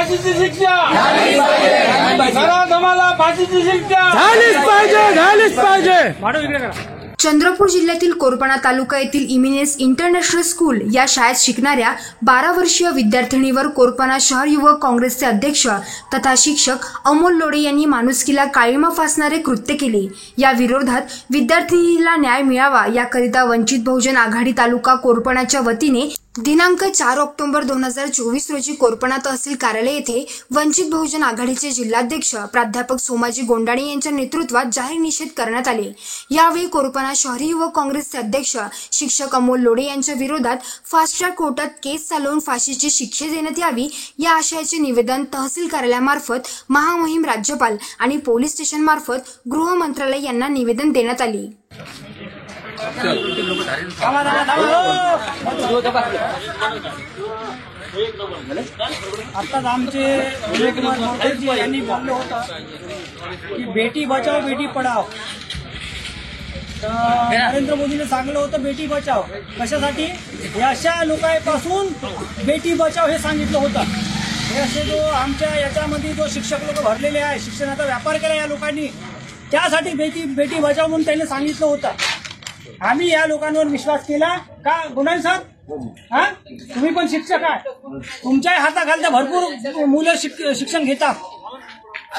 फाशीची शिक्षा आम्हाला फाशीची शिक्षा झालीच पाहिजे. चंद्रपूर जिल्ह्यातील कोरपणा तालुका येथील इमिनेस इंटरनॅशनल स्कूल या शाळेत शिकणाऱ्या 12 वर्षीय विद्यार्थिनीवर कोरपणा शहर युवक काँग्रेसचे अध्यक्ष तथा शिक्षक अमोल लोढे यांनी माणुसकीला काळिमा फासणारे कृत्य केले. या विरोधात विद्यार्थिनीला न्याय मिळावा याकरिता वंचित बहुजन आघाडी तालुका कोरपणाच्या वतीने दिनांक 4 ऑक्टोबर 2024 रोजी कोरपणा तहसील कार्यालय येथे वंचित बहुजन आघाडीचे जिल्हाध्यक्ष प्राध्यापक सोमाजी गोंडाणे यांच्या नेतृत्वात जाहीर निषेध करण्यात आले. यावेळी कोरपणा शहरी युवक काँग्रेसचे अध्यक्ष शिक्षक अमोल लोढे यांच्या विरोधात फास्ट ट्रॅक कोर्टात केस चालवून फाशीची शिक्षा देण्यात यावी या आशयाचे निवेदन तहसील कार्यालयामार्फत महामहिम राज्यपाल आणि पोलीस स्टेशन मार्फत गृह मंत्रालय यांना निवेदन देण्यात आले. आताच आमचे विजयकुमार मोर्जी यांनी बोललं होतं की बेटी बचाओ बेटी पढाओ. तर नरेंद्र मोदीने सांगलं होतं बेटी बचाओ कशासाठी, अशा लोकांपासून बेटी बचाओ हे सांगितलं होतं. हे असे जो आमच्या याच्यामध्ये जो शिक्षक लोक भरलेले आहे, शिक्षणाचा व्यापार केला या लोकांनी, त्यासाठी बेटी बचाओ म्हणून त्यांनी सांगितलं होतं. आम्ही या लोकांवर विश्वास केला का गोंडाणे साहेब? तुम्ही पण शिक्षक आहे, तुमच्याही हाताखालच्या भरपूर मुलं शिक्षण घेतात,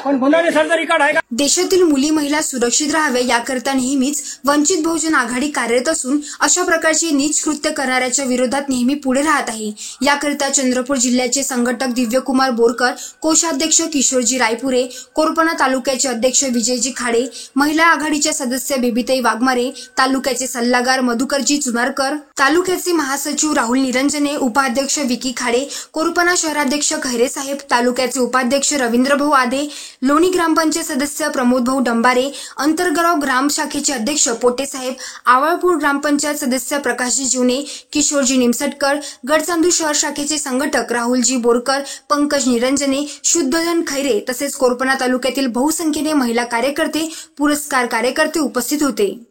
पण गोंडाणे सरचा रिकॉर्ड आहे का? देशातील मुली महिला सुरक्षित राहाव्या याकरिता नेहमीच वंचित बहुजन आघाडी कार्यरत असून अशा प्रकारची नीच कृत्य करणाऱ्याच्या विरोधात नेहमी पुढे राहत आहे. याकरिता चंद्रपूर जिल्ह्याचे संघटक दिव्यकुमार बोरकर, कोषाध्यक्ष किशोरजी रायपुरे, कोरपणा तालुक्याचे अध्यक्ष विजयजी खाडे, महिला आघाडीच्या सदस्य बेबीताई वाघमारे, तालुक्याचे सल्लागार मधुकरजी चुनारकर, तालुक्याचे महासचिव राहुल निरंजने, उपाध्यक्ष विकी खाडे, कोरपणा शहराध्यक्ष खैरे साहेब, तालुक्याचे उपाध्यक्ष रवींद्रभाऊ आदे, लोणी ग्रामपंचायत सदस्य प्रमोद भाऊ डंबारे, अंतर्गाव ग्राम शाखेचे अध्यक्ष पोटे साहेब, आवळपूर ग्रामपंचायत सदस्य प्रकाशजी जीवने, किशोरजी निमसटकर, गडचांदूर शहर शाखेचे संघटक राहुलजी बोरकर, पंकज निरंजने, शुद्धधन खैरे तसेच कोरपणा तालुक्यातील बहुसंख्येने महिला कार्यकर्ते, पुरस्कार कार्यकर्ते उपस्थित होते.